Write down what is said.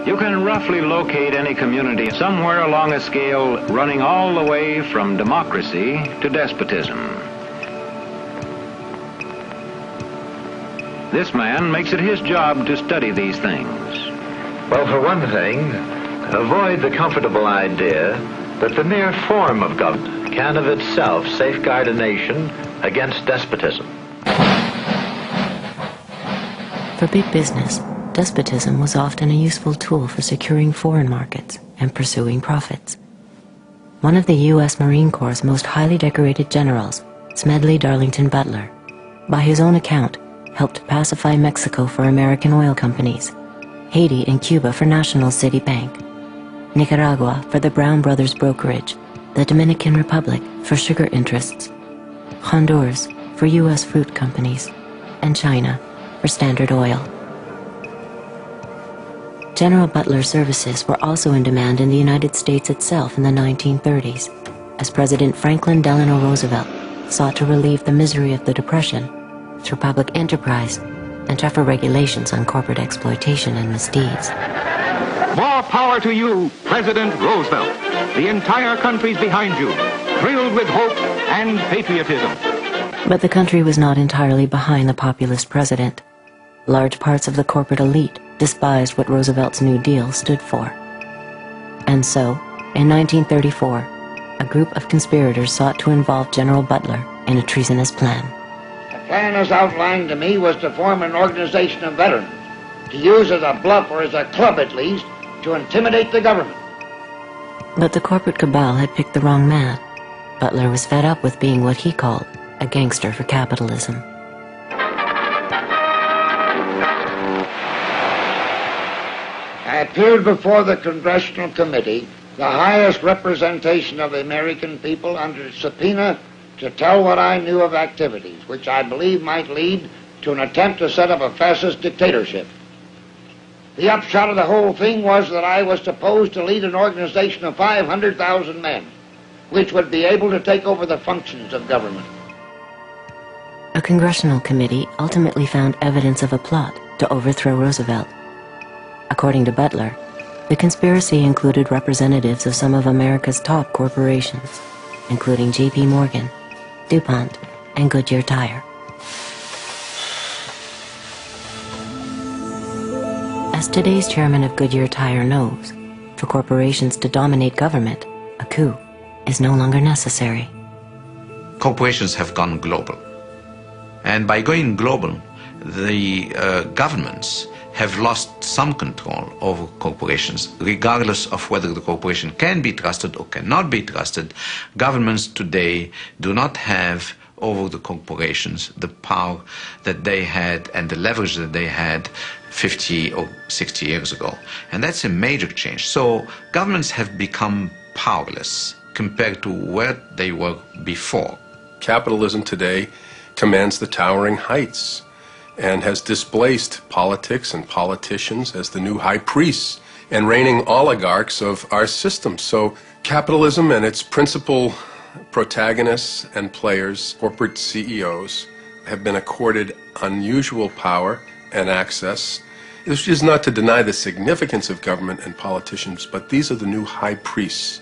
You can roughly locate any community somewhere along a scale running all the way from democracy to despotism. This man makes it his job to study these things. Well, for one thing, avoid the comfortable idea that the mere form of government can of itself safeguard a nation against despotism. For big business, despotism was often a useful tool for securing foreign markets and pursuing profits. One of the U.S. Marine Corps' most highly decorated generals, Smedley Butler, by his own account, helped pacify Mexico for American oil companies, Haiti and Cuba for National City Bank, Nicaragua for the Brown Brothers Brokerage, the Dominican Republic for sugar interests, Honduras for U.S. fruit companies, and China for Standard Oil. General Butler's services were also in demand in the United States itself in the 1930s, as President Franklin Delano Roosevelt sought to relieve the misery of the Depression through public enterprise and tougher regulations on corporate exploitation and misdeeds. More power to you, President Roosevelt. The entire country's behind you, thrilled with hope and patriotism. But the country was not entirely behind the populist president. Large parts of the corporate elite despised what Roosevelt's New Deal stood for. And so, in 1934, a group of conspirators sought to involve General Butler in a treasonous plan. The plan as outlined to me was to form an organization of veterans, to use as a bluff or as a club at least, to intimidate the government. But the corporate cabal had picked the wrong man. Butler was fed up with being what he called a gangster for capitalism. I appeared before the Congressional Committee, the highest representation of the American people, under subpoena to tell what I knew of activities which I believe might lead to an attempt to set up a fascist dictatorship. The upshot of the whole thing was that I was supposed to lead an organization of 500,000 men, which would be able to take over the functions of government. A congressional committee ultimately found evidence of a plot to overthrow Roosevelt. According to Butler, the conspiracy included representatives of some of America's top corporations, including J.P. Morgan, DuPont, and Goodyear Tire. As today's chairman of Goodyear Tire knows, for corporations to dominate government, a coup is no longer necessary. Corporations have gone global. And by going global, the governments have lost some control over corporations. Regardless of whether the corporation can be trusted or cannot be trusted, governments today do not have over the corporations the power that they had and the leverage that they had 50 or 60 years ago. And that's a major change. So governments have become powerless compared to where they were before. Capitalism today commands the towering heights and has displaced politics and politicians as the new high priests and reigning oligarchs of our system. So capitalism and its principal protagonists and players, corporate CEOs, have been accorded unusual power and access. This is not to deny the significance of government and politicians, but these are the new high priests.